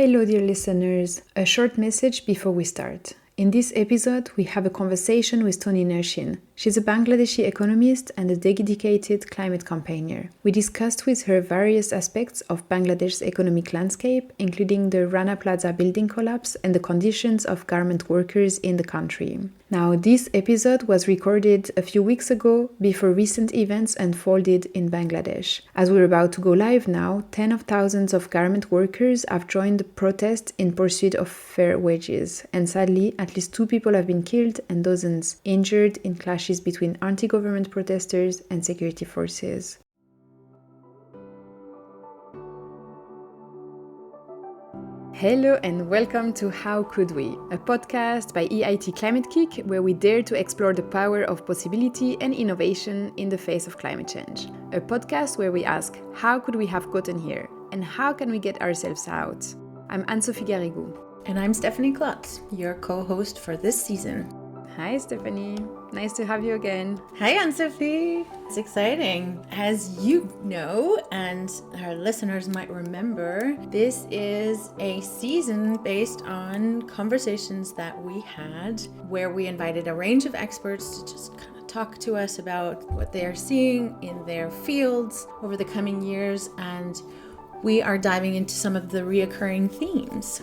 Hello, dear listeners. A short message before we start. In this episode, we have a conversation with Toni Nurshin. She's a Bangladeshi economist and a dedicated climate campaigner. We discussed with her various aspects of Bangladesh's economic landscape, including the Rana Plaza building collapse and the conditions of garment workers in the country. Now, this episode was recorded a few weeks ago before recent events unfolded in Bangladesh. As we're about to go live now, tens of thousands of garment workers have joined the protest in pursuit of fair wages. And sadly, at least 2 people have been killed and dozens injured in clashes between anti-government protesters and security forces. Hello and welcome to How Could We, a podcast by EIT Climate-KIC where we dare to explore the power of possibility and innovation in the face of climate change. A podcast where we ask, how could we have gotten here? And how can we get ourselves out? I'm Anne-Sophie Garrigou. And I'm Stephanie Klotz, your co-host for this season. Hi Stephanie, nice to have you again. Hi Anne-Sophie, it's exciting. As you know, and our listeners might remember, this is a season based on conversations that we had where we invited a range of experts to just kind of talk to us about what they are seeing in their fields over the coming years, and we are diving into some of the reoccurring themes.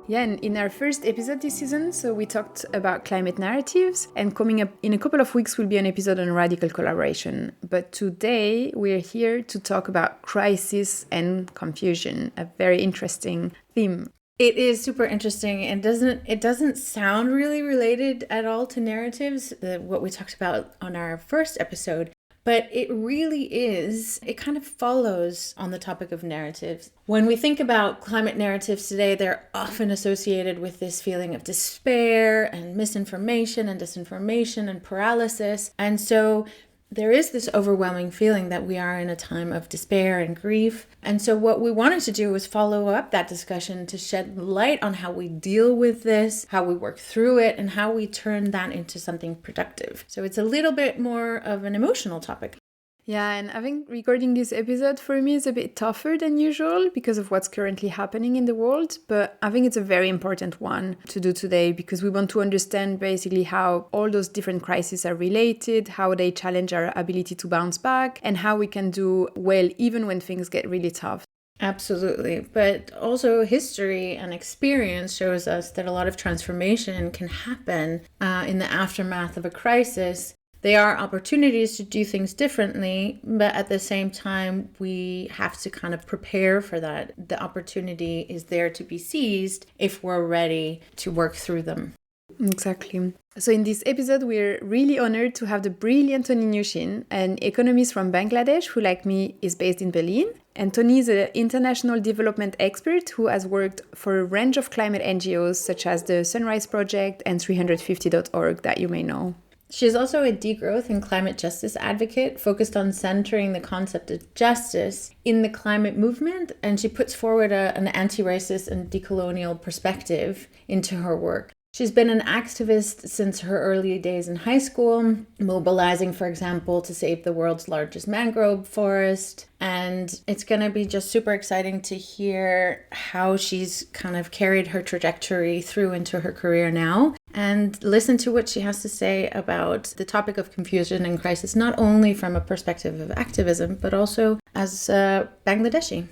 Yeah, and in our first episode this season, so we talked about climate narratives, and coming up in a couple of weeks will be an episode on radical collaboration. But today we're here to talk about crisis and confusion, a very interesting theme. It is super interesting and it doesn't sound really related at all to narratives, what we talked about on our first episode. But it really is, it kind of follows on the topic of narratives. When we think about climate narratives today, they're often associated with this feeling of despair and misinformation and disinformation and paralysis. And so there is this overwhelming feeling that we are in a time of despair and grief. And so what we wanted to do was follow up that discussion to shed light on how we deal with this, how we work through it, and how we turn that into something productive. So it's a little bit more of an emotional topic. Yeah, and I think recording this episode for me is a bit tougher than usual because of what's currently happening in the world. But I think it's a very important one to do today because we want to understand basically how all those different crises are related, how they challenge our ability to bounce back, and how we can do well even when things get really tough. Absolutely. But also history and experience shows us that a lot of transformation can happen in the aftermath of a crisis. They are opportunities to do things differently, but at the same time, we have to kind of prepare for that. The opportunity is there to be seized if we're ready to work through them. Exactly. So in this episode, we're really honored to have the brilliant Toni Nurshin, an economist from Bangladesh who, like me, is based in Berlin. And Toni is an international development expert who has worked for a range of climate NGOs such as the Sunrise Project and 350.org that you may know. She's also a degrowth and climate justice advocate focused on centering the concept of justice in the climate movement, and she puts forward an anti-racist and decolonial perspective into her work. She's been an activist since her early days in high school, mobilizing, for example, to save the world's largest mangrove forest. And it's going to be just super exciting to hear how she's kind of carried her trajectory through into her career now, and listen to what she has to say about the topic of confusion and crisis, not only from a perspective of activism, but also as a Bangladeshi.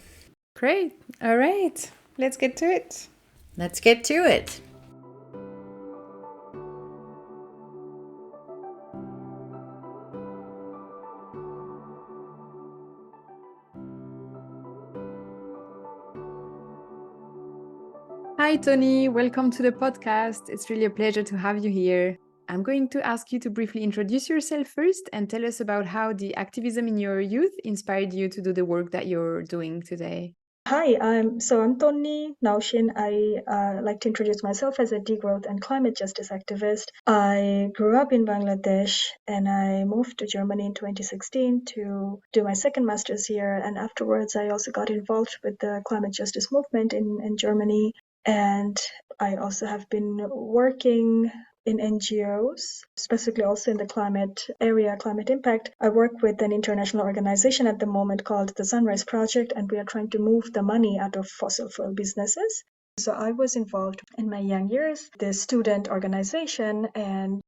Great. All right. Let's get to it. Let's get to it. Hi, Toni. Welcome to the podcast. It's really a pleasure to have you here. I'm going to ask you to briefly introduce yourself first and tell us about how the activism in your youth inspired you to do the work that you're doing today. Hi, I'm Toni Nurshin. I like to introduce myself as a degrowth and climate justice activist. I grew up in Bangladesh and I moved to Germany in 2016 to do my second master's here. And afterwards, I also got involved with the climate justice movement in Germany. And I also have been working in NGOs, specifically also in the climate area, climate impact. I work with an international organization at the moment called the Sunrise Project, and we are trying to move the money out of fossil fuel businesses. So I was involved in my young years, the student organization, and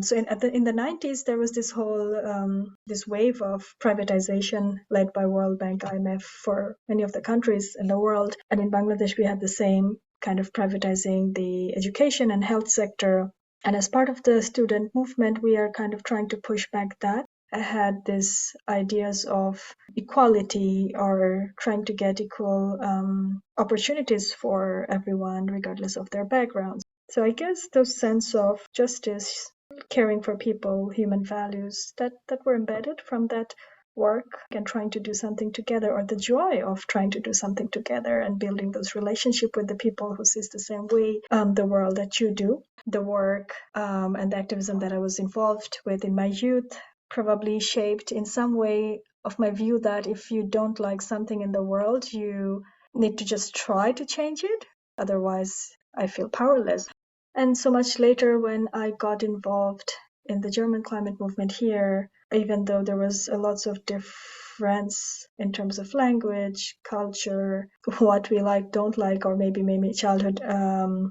so in the 90s, there was this whole this wave of privatization led by World Bank, IMF for many of the countries in the world. And in Bangladesh, we had the same kind of privatizing the education and health sector. And as part of the student movement, we are kind of trying to push back that. I had these ideas of equality or trying to get equal opportunities for everyone, regardless of their backgrounds. So I guess those sense of justice, caring for people, human values that were embedded from that work and trying to do something together, or the joy of trying to do something together and building those relationships with the people who sees the same way the world that you do. The work and the activism that I was involved with in my youth probably shaped in some way of my view that if you don't like something in the world, you need to just try to change it. Otherwise, I feel powerless. And so much later, when I got involved in the German climate movement here, even though there was a lots of difference in terms of language, culture, what we like, don't like, or maybe childhood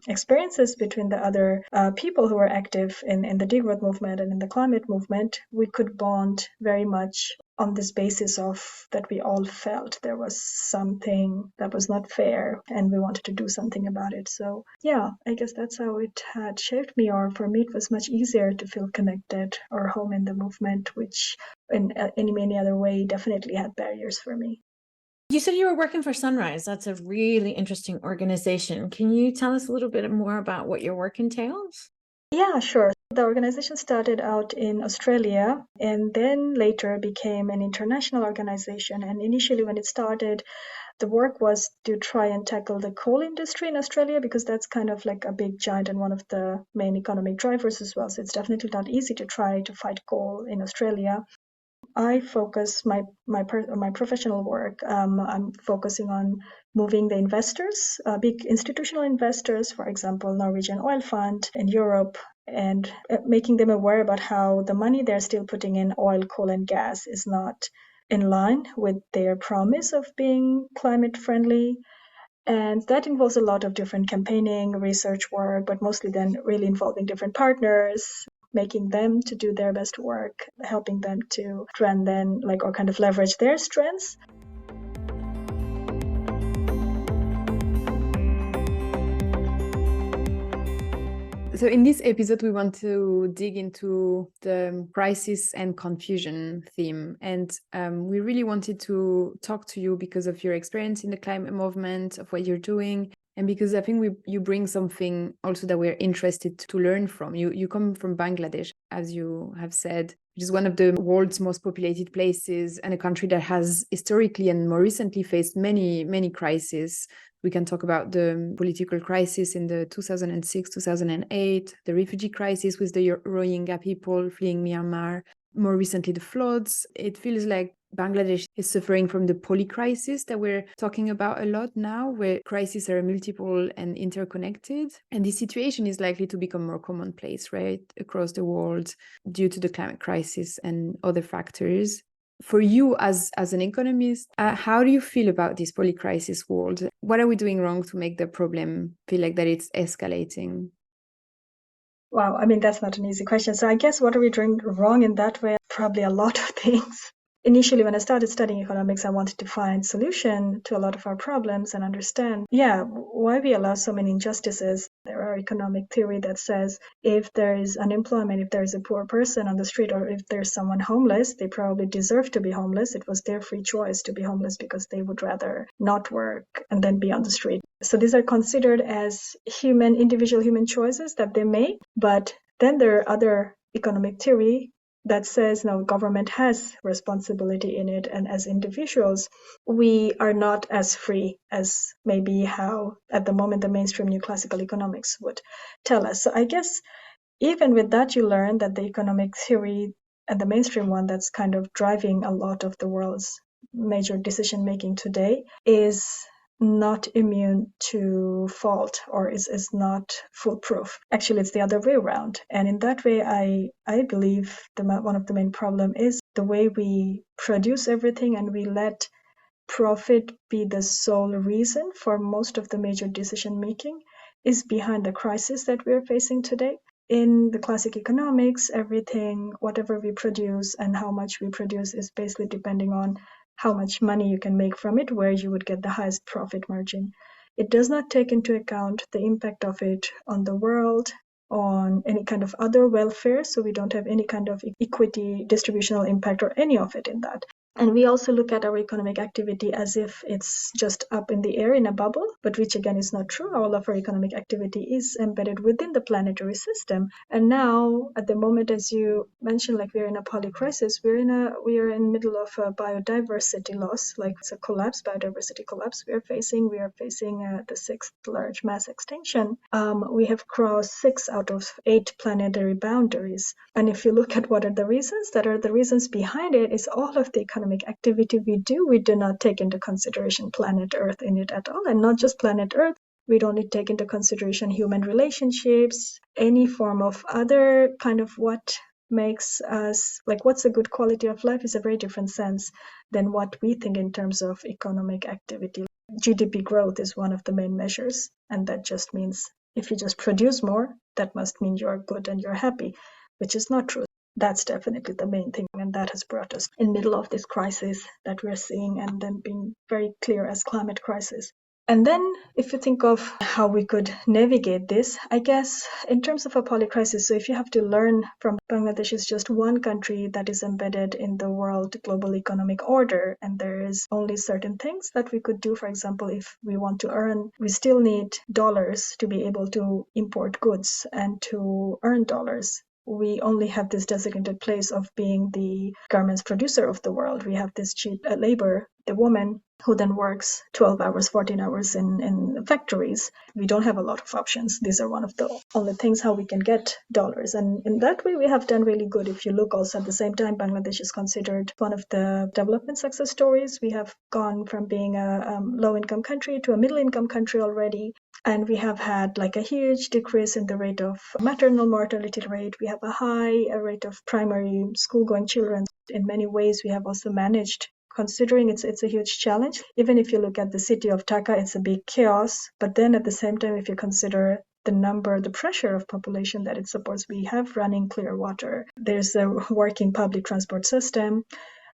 experiences between the other people who were active in the degrowth movement and in the climate movement, we could bond very much on this basis of that we all felt there was something that was not fair and we wanted to do something about it. So yeah, I guess that's how it had shaped me, or for me it was much easier to feel connected or home in the movement, which in many other way definitely had barriers for me. You said you were working for Sunrise. That's a really interesting organization. Can you tell us a little bit more about what your work entails? Yeah, sure. The organization started out in Australia and then later became an international organization. And initially, when it started, the work was to try and tackle the coal industry in Australia, because that's kind of like a big giant and one of the main economic drivers as well. So it's definitely not easy to try to fight coal in Australia. I focus my professional work. I'm focusing on moving the investors, big institutional investors, for example, Norwegian Oil Fund in Europe, and making them aware about how the money they're still putting in oil, coal, and gas is not in line with their promise of being climate friendly. And that involves a lot of different campaigning, research work, but mostly then really involving different partners, making them to do their best work, helping them to try and then or kind of leverage their strengths. So in this episode, we want to dig into the crisis and confusion theme. And we really wanted to talk to you because of your experience in the climate movement, of what you're doing, and because I think you bring something also that we're interested to learn from. You come from Bangladesh, as you have said, which is one of the world's most populated places and a country that has historically and more recently faced many, many crises. We can talk about the political crisis in the 2006, 2008, the refugee crisis with the Rohingya people fleeing Myanmar, more recently the floods. It feels like Bangladesh is suffering from the polycrisis that we're talking about a lot now, where crises are multiple and interconnected. And this situation is likely to become more commonplace, right, across the world due to the climate crisis and other factors. For you as an economist, how do you feel about this polycrisis world? What are we doing wrong to make the problem feel like that it's escalating? Wow, I mean, that's not an easy question. So I guess what are we doing wrong in that way? Probably a lot of things. Initially, when I started studying economics, I wanted to find solution to a lot of our problems and understand, why we allow so many injustices. There are economic theory that says if there is unemployment, if there is a poor person on the street, or if there's someone homeless, they probably deserve to be homeless. It was their free choice to be homeless because they would rather not work and then be on the street. So these are considered as individual human choices that they make. But then there are other economic theory that says, no, government has responsibility in it. And as individuals, we are not as free as maybe how at the moment the mainstream new classical economics would tell us. So I guess even with that, you learn that the economic theory and the mainstream one that's kind of driving a lot of the world's major decision making today is not immune to fault or is not foolproof. Actually, it's the other way around. And in that way, I believe one of the main problem is the way we produce everything and we let profit be the sole reason for most of the major decision making is behind the crisis that we are facing today. In the classic economics, everything, whatever we produce and how much we produce is basically depending on how much money you can make from it, where you would get the highest profit margin. It does not take into account the impact of it on the world, on any kind of other welfare. So we don't have any kind of equity distributional impact or any of it in that. And we also look at our economic activity as if it's just up in the air in a bubble, but which again is not true. All of our economic activity is embedded within the planetary system. And now, at the moment, as you mentioned, like we're in a polycrisis, we are in middle of a biodiversity loss, like it's a collapse, biodiversity collapse. We are facing the sixth large mass extinction. We have crossed 6 out of 8 planetary boundaries. And if you look at what are the reasons, that are the reasons behind it is all of the economic activity we do not take into consideration planet Earth in it at all. And not just planet Earth, we don't take into consideration human relationships, any form of other kind of what makes us, like what's a good quality of life is a very different sense than what we think in terms of economic activity. GDP growth is one of the main measures, and that just means if you just produce more, that must mean you're good and you're happy, which is not true. That's definitely the main thing, and that has brought us in the middle of this crisis that we're seeing and then being very clear as climate crisis. And then if you think of how we could navigate this, I guess in terms of a polycrisis, so if you have to learn from Bangladesh is just one country that is embedded in the world global economic order, and there is only certain things that we could do. For example, if we want to earn, we still need dollars to be able to import goods and to earn dollars. We only have this designated place of being the garments producer of the world. We have this cheap labor, the woman who then works 12 hours, 14 hours in factories. We don't have a lot of options. These are one of the only things how we can get dollars. And in that way, we have done really good. If you look also at the same time, Bangladesh is considered one of the development success stories. We have gone from being a low-income country to a middle-income country already. And we have had like a huge decrease in the rate of maternal mortality rate. We have a high rate of primary school-going children. In many ways, we have also managed, considering it's a huge challenge. Even if you look at the city of Dhaka, it's a big chaos. But then at the same time, if you consider the pressure of population that it supports, we have running clear water. There's a working public transport system.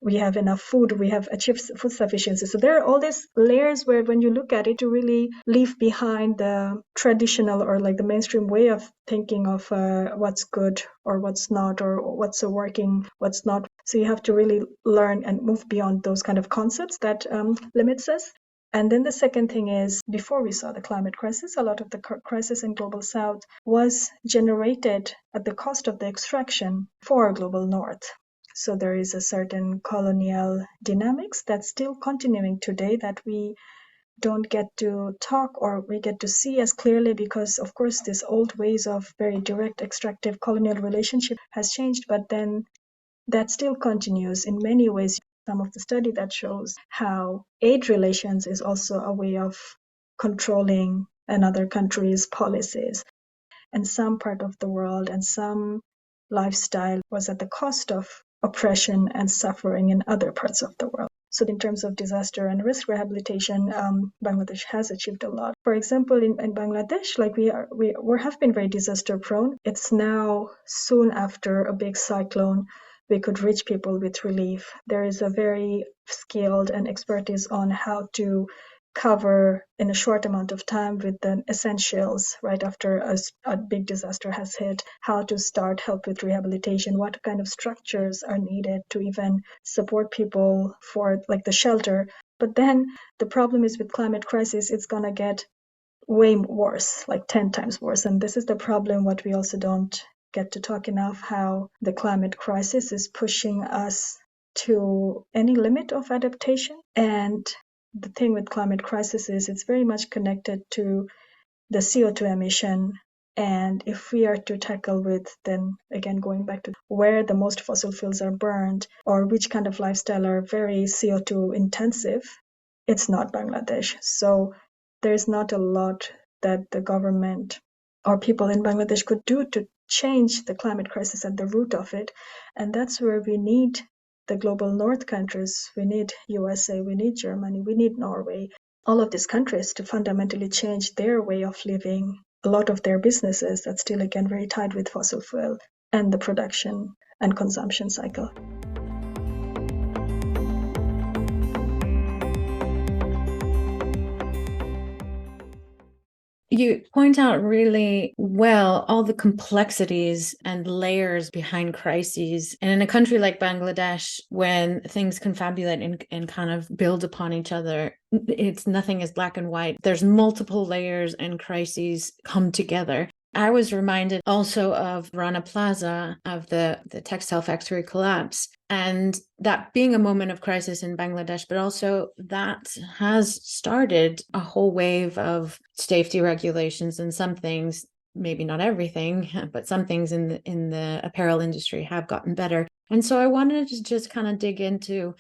We have enough food, we have achieved food sufficiency. So there are all these layers where when you look at it, to really leave behind the traditional or like the mainstream way of thinking of what's good or what's not, or what's working, what's not. So you have to really learn and move beyond those kind of concepts that limits us. And then the second thing is, before we saw the climate crisis, a lot of the crisis in global south was generated at the cost of the extraction for global north. So there is a certain colonial dynamics that's still continuing today that we don't get to talk or we get to see as clearly because, of course, these old ways of very direct extractive colonial relationship has changed, but then that still continues in many ways. Some of the study that shows how aid relations is also a way of controlling another country's policies. And some part of the world and some lifestyle was at the cost of oppression and suffering in other parts of the world. So in terms of disaster and risk rehabilitation, Bangladesh has achieved a lot. For example, in Bangladesh, like we have been very disaster prone. It's now soon after a big cyclone, we could reach people with relief. There is a very skilled and expertise on how to cover in a short amount of time with the essentials right after a big disaster has hit, how to start help with rehabilitation, what kind of structures are needed to even support people for like the shelter. But then the problem is with climate crisis, it's going to get way worse, like 10 times worse. And this is the problem, what we also don't get to talk enough, how the climate crisis is pushing us to any limit of adaptation. And the thing with climate crisis is it's very much connected to the CO2 emission. And if we are to tackle with, then again, going back to where the most fossil fuels are burned or which kind of lifestyle are very CO2 intensive, it's not Bangladesh. So there's not a lot that the government or people in Bangladesh could do to change the climate crisis at the root of it. And that's where we need the global north countries. We need USA, we need Germany, we need Norway, all of these countries to fundamentally change their way of living, a lot of their businesses that's still again very tied with fossil fuel and the production and consumption cycle. You point out really well all the complexities and layers behind crises. And in a country like Bangladesh, when things confabulate and kind of build upon each other, nothing is black and white. There's multiple layers and crises come together. I was reminded also of Rana Plaza, of the textile factory collapse, and that being a moment of crisis in Bangladesh, but also that has started a whole wave of safety regulations, and some things, maybe not everything, but some things in the apparel industry have gotten better. And so I wanted to just kind of dig into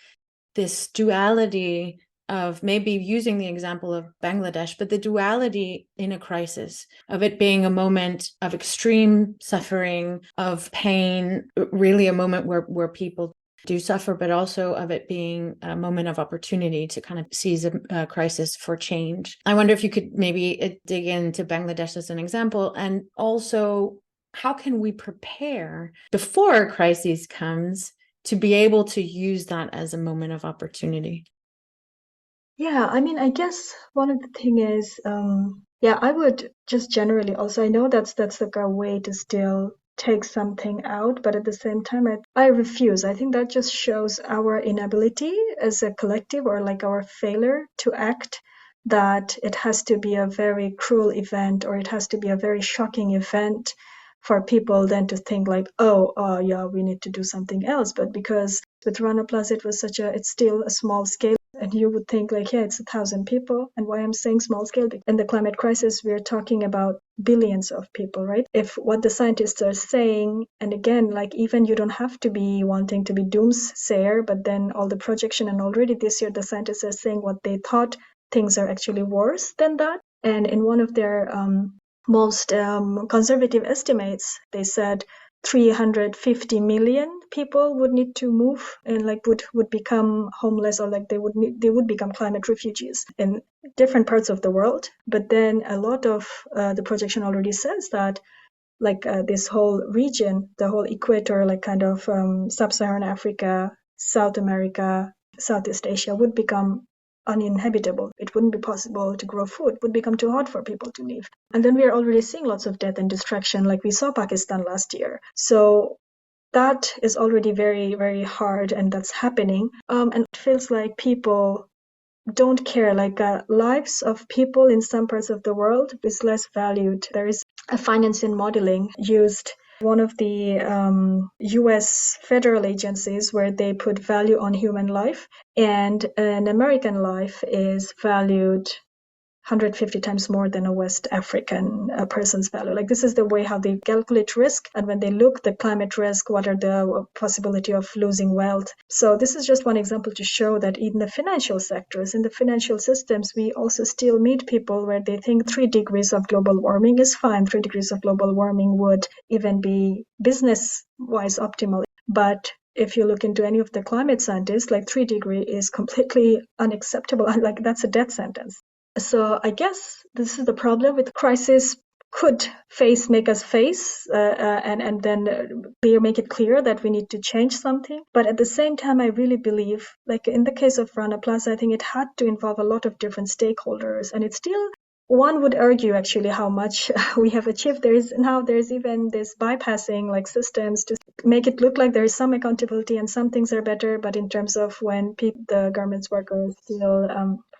this duality of maybe using the example of Bangladesh, but the duality in a crisis of it being a moment of extreme suffering, of pain, really a moment where people do suffer, but also of it being a moment of opportunity to kind of seize a crisis for change. I wonder if you could maybe dig into Bangladesh as an example, and also how can we prepare before a crisis comes to be able to use that as a moment of opportunity? Yeah, I mean, I guess one of the thing is, I would just generally also, I know that's like a way to still take something out, but at the same time, I refuse. I think that just shows our inability as a collective, or like our failure to act, that it has to be a very cruel event, or it has to be a very shocking event for people then to think like, yeah, we need to do something else. But because with Rana Plaza, it's still a small scale. And you would think like, yeah, it's 1,000 people. And why I'm saying small scale, in the climate crisis, we're talking about billions of people, right? If what the scientists are saying, and again, like even you don't have to be wanting to be doomsayer, but then all the projection, and already this year, the scientists are saying what they thought things are actually worse than that. And in one of their most conservative estimates, they said 350 million people would need to move and like would become homeless, or like they would become climate refugees in different parts of the world. But then a lot of the projection already says that like this whole region, the whole equator, like kind of sub-Saharan Africa, South America, Southeast Asia would become uninhabitable. It wouldn't be possible to grow food. It would become too hot for people to live. And then we are already seeing lots of death and destruction, like we saw Pakistan last year. So that is already very, very hard, and that's happening. And it feels like people don't care, like lives of people in some parts of the world is less valued. There is a financial modeling used, one of the US federal agencies, where they put value on human life, and an American life is valued 150 times more than a West African person's value. Like this is the way how they calculate risk. And when they look the climate risk, what are the possibility of losing wealth? So this is just one example to show that in the financial sectors, in the financial systems, we also still meet people where they think 3 degrees of global warming is fine. 3 degrees of global warming would even be business-wise optimal. But if you look into any of the climate scientists, like 3 degree is completely unacceptable. Like that's a death sentence. So I guess this is the problem with crisis. Could make us face and then make it clear that we need to change something. But at the same time, I really believe, like in the case of Rana Plaza, I think it had to involve a lot of different stakeholders, and it's still, one would argue actually how much we have achieved. There's even this bypassing like systems to make it look like there is some accountability and some things are better. But in terms of when the garments workers still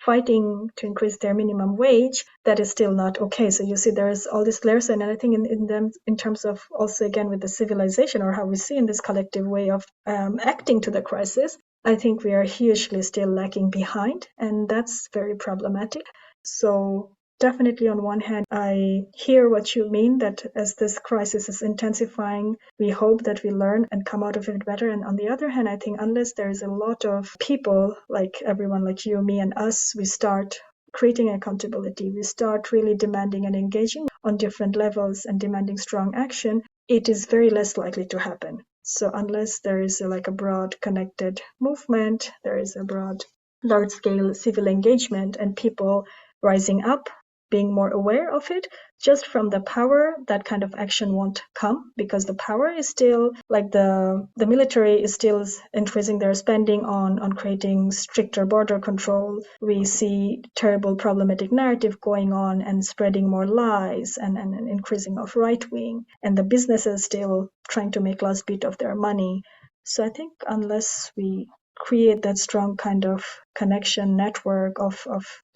fighting to increase their minimum wage, that is still not okay. So you see there is all these layers, and I think in them, in terms of also again with the civilization, or how we see in this collective way of acting to the crisis, I think we are hugely still lacking behind, and that's very problematic. So definitely, on one hand, I hear what you mean, that as this crisis is intensifying, we hope that we learn and come out of it better. And on the other hand, I think unless there's a lot of people, like everyone, like you, me, and us, we start creating accountability, we start really demanding and engaging on different levels and demanding strong action, it is very less likely to happen. So unless there is like a broad connected movement, there is a broad large-scale civil engagement and people rising up, being more aware of it, just from the power, that kind of action won't come, because the power is still, like the military is still increasing their spending on creating stricter border control. We see terrible problematic narrative going on and spreading more lies and increasing of right wing, and the businesses still trying to make last bit of their money. So I think unless we create that strong kind of connection network of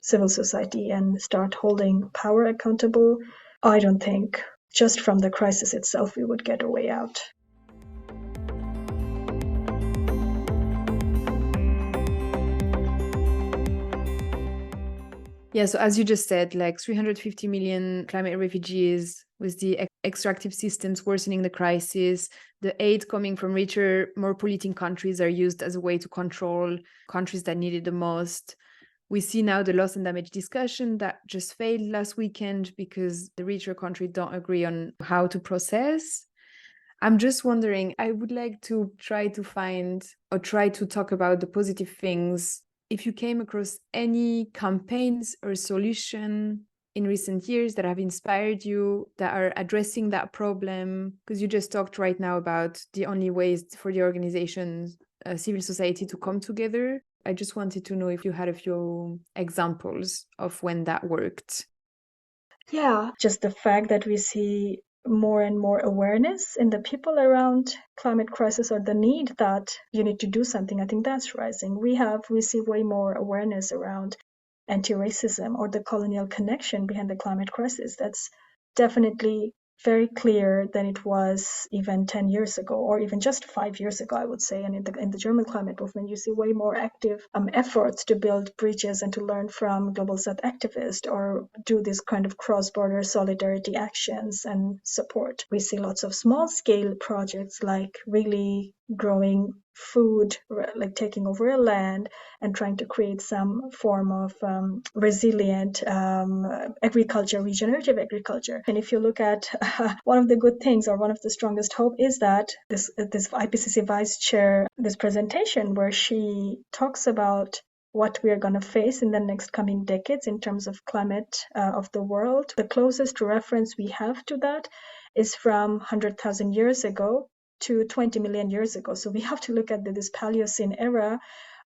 civil society and start holding power accountable, I don't think just from the crisis itself we would get a way out. Yeah, so as you just said, like 350 million climate refugees, with the extractive systems worsening the crisis, the aid coming from richer, more polluting countries are used as a way to control countries that need it the most. We see now the loss and damage discussion that just failed last weekend because the richer countries don't agree on how to process. I'm just wondering, I would like to try to find or try to talk about the positive things. If you came across any campaigns or solution in recent years that have inspired you, that are addressing that problem, because you just talked right now about the only ways for the organizations, civil society to come together. I just wanted to know if you had a few examples of when that worked. Yeah, just the fact that we see more and more awareness in the people around climate crisis, or the need that you need to do something, I think that's rising. We see way more awareness around anti-racism or the colonial connection behind the climate crisis. That's definitely very clear than it was even 10 years ago, or even just 5 years ago, I would say. And in the German climate movement, you see way more active efforts to build bridges and to learn from Global South activists, or do this kind of cross-border solidarity actions and support. We see lots of small-scale projects, like really growing food, like taking over a land and trying to create some form of resilient agriculture, regenerative agriculture. And if you look at one of the good things, or one of the strongest hope, is that this IPCC vice chair, this presentation where she talks about what we are going to face in the next coming decades in terms of climate of the world. The closest reference we have to that is from 100,000 years ago to 20 million years ago. So we have to look at this Paleocene era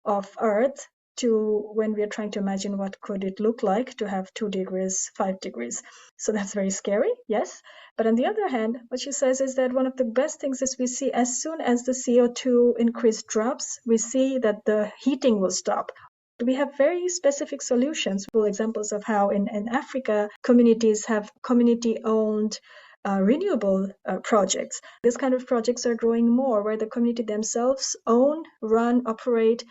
of Earth to when we are trying to imagine what could it look like to have 2 degrees, 5 degrees. So that's very scary, yes. But on the other hand, what she says is that one of the best things is we see as soon as the CO2 increase drops, we see that the heating will stop. We have very specific solutions, full examples of how in Africa, communities have community-owned renewable projects. This kind of projects are growing more, where the community themselves own, run, operate,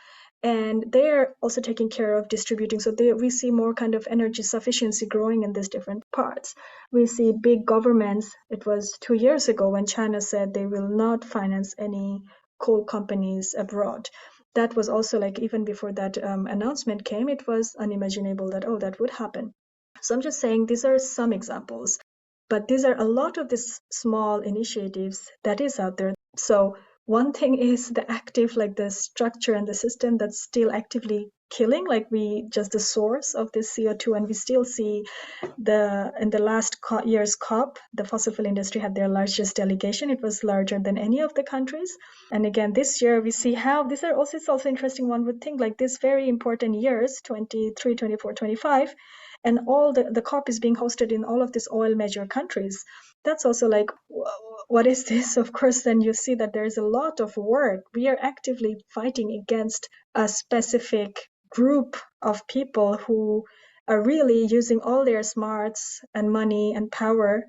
and they're also taking care of distributing. So we see more kind of energy sufficiency growing in these different parts. We see big governments. It was 2 years ago when China said they will not finance any coal companies abroad. That was also, like, even before that announcement came, it was unimaginable that, oh, that would happen. So I'm just saying these are some examples. But these are a lot of these small initiatives that is out there. So one thing is the active, like the structure and the system that's still actively killing, like the source of this CO2. And we still see in the last year's COP, the fossil fuel industry had their largest delegation. It was larger than any of the countries. And again, this year we see how these are also, it's also interesting, one would think, like these very important years, 23, 24, 25, and all the COP is being hosted in all of these oil major countries. That's also like, what is this? Of course, then you see that there is a lot of work. We are actively fighting against a specific group of people who are really using all their smarts and money and power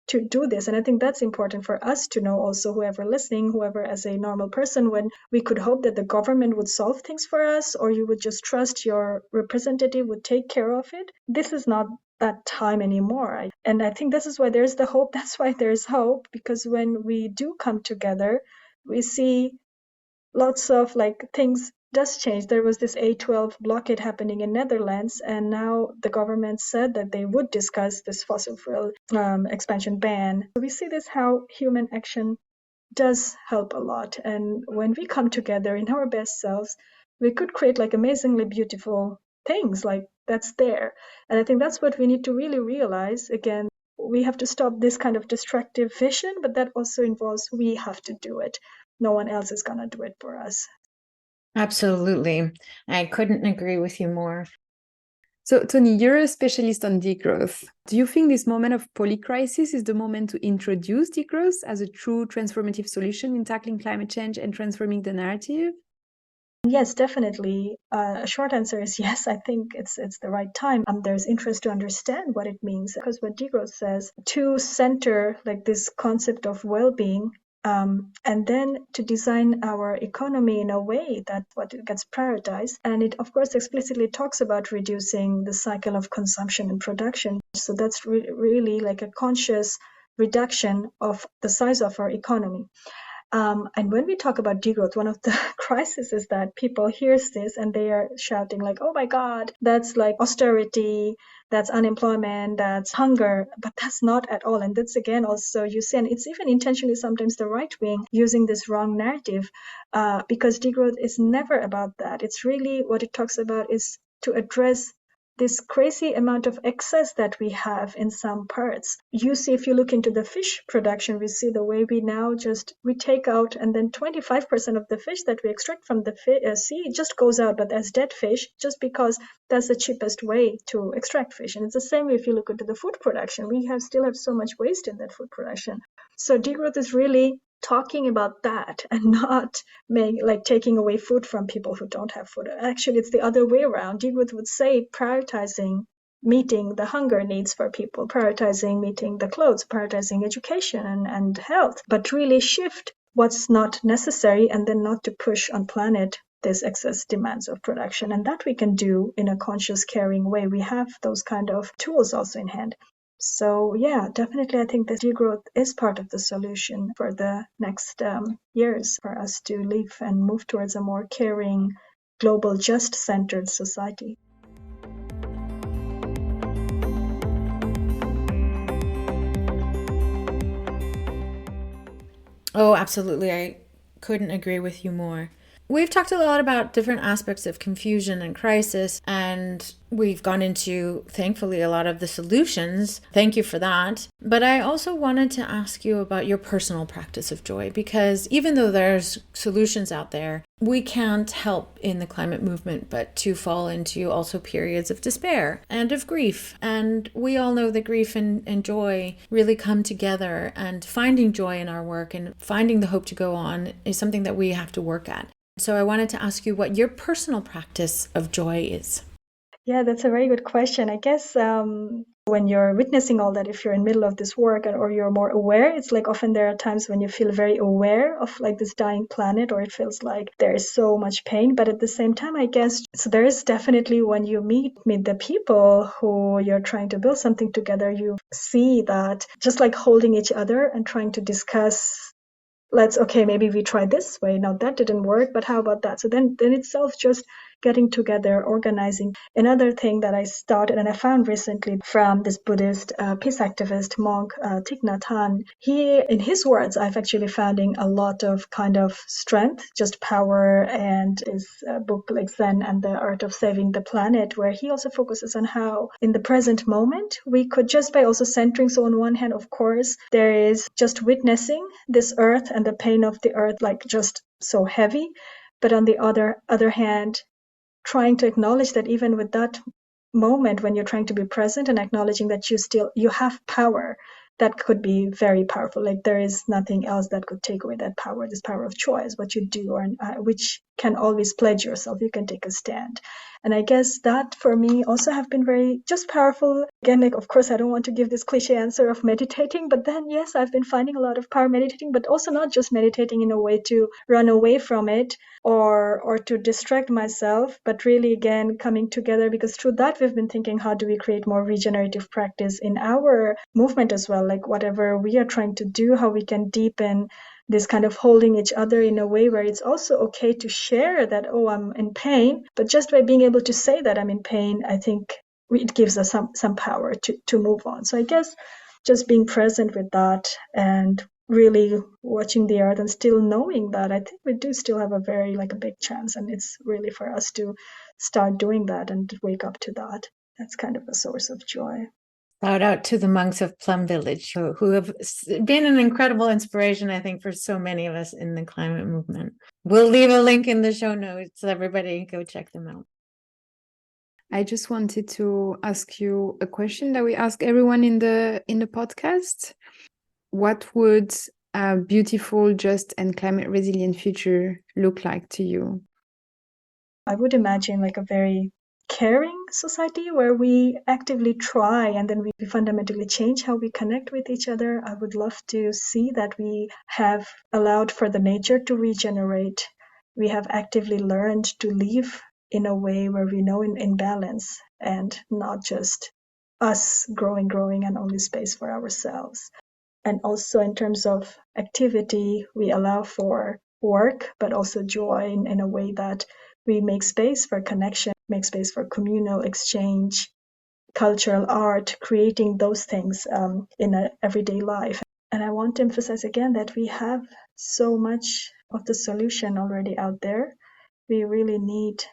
to do this. And I think that's important for us to know also, whoever listening, whoever as a normal person, when we could hope that the government would solve things for us, or you would just trust your representative would take care of it. This is not that time anymore. And I think this is why there's the hope. That's why there's hope, because when we do come together, we see lots of like things does change. There was this A12 blockade happening in Netherlands, and now the government said that they would discuss this fossil fuel expansion ban. So we see this how human action does help a lot. And when we come together in our best selves, we could create like amazingly beautiful things like that's there. And I think that's what we need to really realize. Again, we have to stop this kind of destructive vision, but that also involves we have to do it. No one else is going to do it for us. Absolutely. I couldn't agree with you more. So, Tony, you're a specialist on degrowth. Do you think this moment of polycrisis is the moment to introduce degrowth as a true transformative solution in tackling climate change and transforming the narrative? Yes, definitely. A short answer is yes. I think it's the right time. There's interest to understand what it means, because what degrowth says to center like this concept of well-being, and then to design our economy in a way that what gets prioritized. And it, of course, explicitly talks about reducing the cycle of consumption and production. So that's really like a conscious reduction of the size of our economy. And when we talk about degrowth, one of the crises is that people hears this and they are shouting like, oh my God, that's like austerity, that's unemployment, that's hunger. But that's not at all. And that's again also you see, and it's even intentionally sometimes the right wing using this wrong narrative, because degrowth is never about that. It's really what it talks about is to address this crazy amount of excess that we have in some parts. You see, if you look into the fish production, we see the way we now we take out, and then 25% of the fish that we extract from the sea just goes out, but as dead fish, just because that's the cheapest way to extract fish. And it's the same way if you look into the food production. We still have so much waste in that food production. So degrowth is really talking about that and not taking away food from people who don't have food. Actually, it's the other way around. Degrowth would say prioritizing meeting the hunger needs for people, prioritizing meeting the clothes, prioritizing education and health, but really shift what's not necessary and then not to push on planet this excess demands of production. And that we can do in a conscious, caring way. We have those kind of tools also in hand. So yeah, definitely I think that degrowth is part of the solution for the next years for us to live and move towards a more caring, global, just-centered society. Oh, absolutely. I couldn't agree with you more. We've talked a lot about different aspects of confusion and crisis, and we've gone into, thankfully, a lot of the solutions. Thank you for that. But I also wanted to ask you about your personal practice of joy, because even though there's solutions out there, we can't help in the climate movement but to fall into also periods of despair and of grief. And we all know that grief and joy really come together, and finding joy in our work and finding the hope to go on is something that we have to work at. So I wanted to ask you what your personal practice of joy is. Yeah, that's a very good question. I guess when you're witnessing all that, if you're in the middle of this work or you're more aware, it's like often there are times when you feel very aware of like this dying planet, or it feels like there is so much pain. But at the same time, I guess, so there is definitely when you meet the people who you're trying to build something together, you see that just like holding each other and trying to discuss, maybe we try this way. Now that didn't work, but how about that? So then itself just getting together, organizing. Another thing that I started and I found recently from this Buddhist peace activist monk, Thich Nhat Hanh, he, in his words, I've actually finding a lot of kind of strength, just power, and his book like Zen and the Art of Saving the Planet, where he also focuses on how in the present moment we could just by also centering. So on one hand, of course, there is just witnessing this earth and the pain of the earth, like just so heavy. But on the other hand, trying to acknowledge that even with that moment when you're trying to be present and acknowledging that you have power, that could be very powerful. Like there is nothing else that could take away that power, this power of choice, what you do, or which can always pledge yourself. You can take a stand. And I guess that for me also have been very just powerful. Again, like, of course, I don't want to give this cliche answer of meditating, but then yes, I've been finding a lot of power meditating, but also not just meditating in a way to run away from it or to distract myself, but really, again, coming together, because through that we've been thinking, how do we create more regenerative practice in our movement as well? Like whatever we are trying to do, how we can deepen this kind of holding each other in a way where it's also okay to share that, oh, I'm in pain. But just by being able to say that I'm in pain, I think it gives us some power to move on. So I guess just being present with that and really watching the earth and still knowing that I think we do still have a very like a big chance, and it's really for us to start doing that and wake up to that. That's kind of a source of joy. Shout out to the monks of Plum Village who have been an incredible inspiration, I think, for so many of us in the climate movement. We'll leave a link in the show notes so everybody go check them out. I just wanted to ask you a question that we ask everyone in the podcast. What would a beautiful, just, and climate resilient future look like to you? I would imagine like a very caring society where we actively try and then we fundamentally change how we connect with each other. I would love to see that we have allowed for the nature to regenerate. We have actively learned to live in a way where we know in balance and not just us growing and only space for ourselves. And also in terms of activity, we allow for work, but also joy in a way that we make space for connection, make space for communal exchange, cultural art, creating those things in an everyday life. And I want to emphasize again that we have so much of the solution already out there. We really need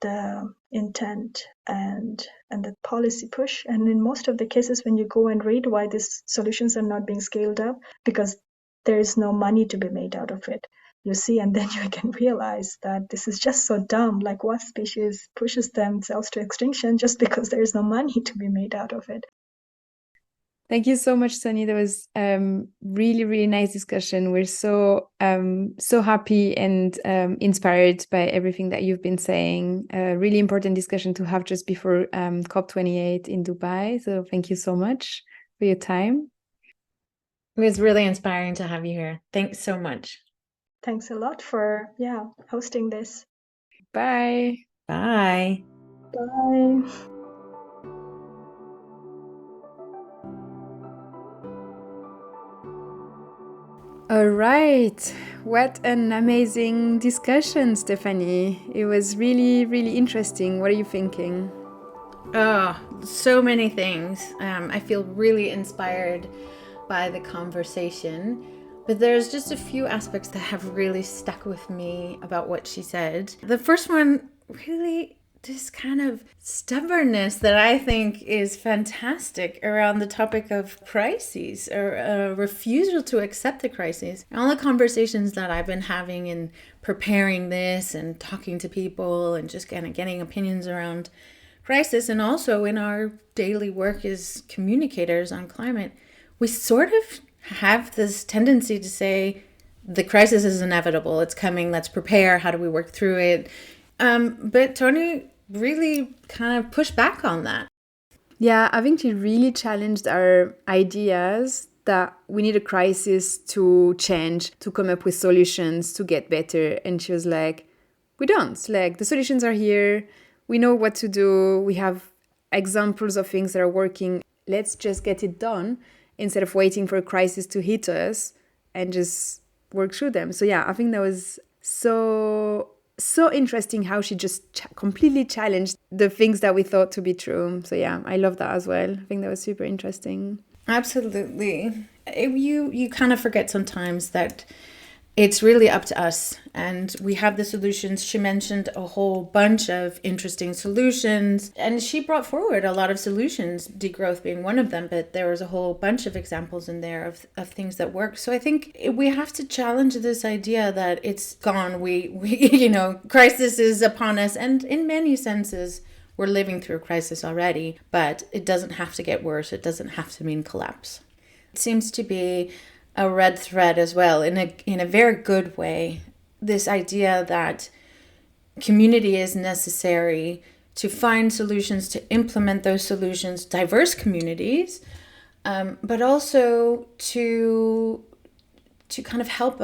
the intent and the policy push. And in most of the cases, when you go and read why these solutions are not being scaled up, because there is no money to be made out of it. You see, and then you can realize that this is just so dumb. Like, what species pushes themselves to extinction just because there is no money to be made out of it? Thank you so much, Sunny. That was really, really nice discussion. We're so happy and inspired by everything that you've been saying. A really important discussion to have just before COP28 in Dubai. So thank you so much for your time. It was really inspiring to have you here. Thanks so much. Thanks a lot for hosting this. Bye. Bye. Bye. All right. What an amazing discussion, Stephanie. It was really, really interesting. What are you thinking? Oh, so many things. I feel really inspired by the conversation, but there's just a few aspects that have really stuck with me about what she said. The first one, really this kind of stubbornness that I think is fantastic around the topic of crises, or a refusal to accept the crises. And all the conversations that I've been having in preparing this and talking to people and just kind of getting opinions around crisis, and also in our daily work as communicators on climate, we sort of have this tendency to say the crisis is inevitable, it's coming, let's prepare, how do we work through it? But Tony really kind of pushed back on that. Yeah, I think she really challenged our ideas that we need a crisis to change, to come up with solutions, to get better. And she was like, we don't. Like, the solutions are here. We know what to do. We have examples of things that are working. Let's just get it done instead of waiting for a crisis to hit us and just work through them. So yeah, I think that was so interesting how she just completely challenged the things that we thought to be true. So yeah, I love that as well. I think that was super interesting. Absolutely. You kind of forget sometimes that it's really up to us, and we have the solutions. She mentioned a whole bunch of interesting solutions, and she brought forward a lot of solutions, degrowth being one of them, but there was a whole bunch of examples in there of things that work. So I think we have to challenge this idea that it's gone. We crisis is upon us, and in many senses, we're living through a crisis already, but it doesn't have to get worse. It doesn't have to mean collapse. It seems to be a red thread as well, in a very good way, this idea that community is necessary to find solutions, to implement those solutions, diverse communities, but also to kind of help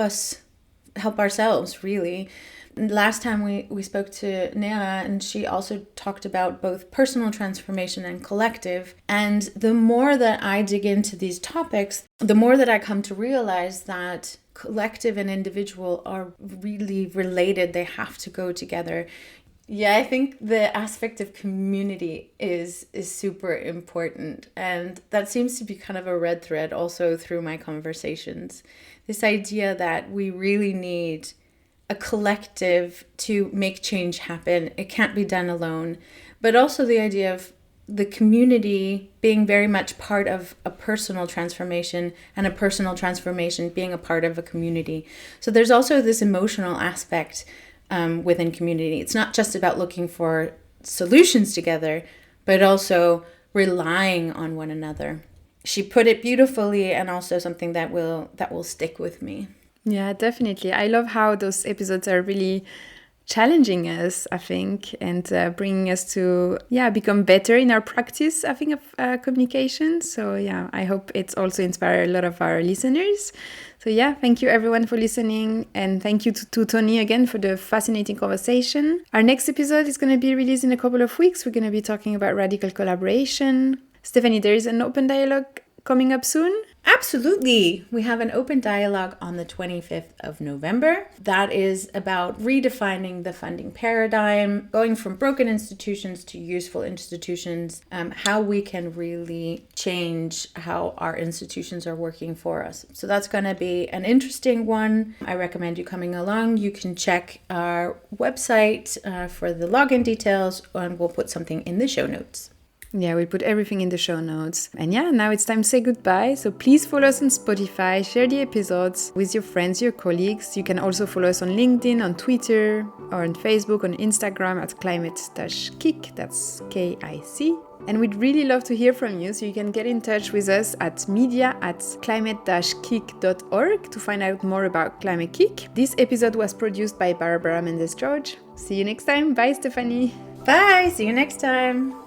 ourselves, really. Last time we spoke to Nera, and she also talked about both personal transformation and collective. And the more that I dig into these topics, the more that I come to realize that collective and individual are really related. They have to go together. Yeah, I think the aspect of community is super important. And that seems to be kind of a red thread also through my conversations. This idea that we really need a collective to make change happen. It can't be done alone. But also the idea of the community being very much part of a personal transformation, and a personal transformation being a part of a community. So there's also this emotional aspect within community. It's not just about looking for solutions together, but also relying on one another. She put it beautifully, and also something that will stick with me. Yeah, definitely. I love how those episodes are really challenging us, I think, and bringing us to become better in our practice, I think, of communication. So yeah, I hope it's also inspired a lot of our listeners. So yeah, thank you everyone for listening, and thank you to Tony again for the fascinating conversation. Our next episode is going to be released in a couple of weeks. We're going to be talking about radical collaboration. Stephanie, there is an open dialogue coming up soon? Absolutely. We have an open dialogue on the 25th of November. That is about redefining the funding paradigm, going from broken institutions to useful institutions, how we can really change how our institutions are working for us. So that's going to be an interesting one. I recommend you coming along. You can check our website for the login details, and we'll put something in the show notes. Yeah, we'll put everything in the show notes. And yeah, now it's time to say goodbye. So please follow us on Spotify, share the episodes with your friends, your colleagues. You can also follow us on LinkedIn, on Twitter, or on Facebook, on Instagram at Climate-KIC. That's KIC. And we'd really love to hear from you, so you can get in touch with us at media@climate-kic.org to find out more about Climate-KIC. This episode was produced by Barbara Mendes-George. See you next time. Bye, Stephanie. Bye. See you next time.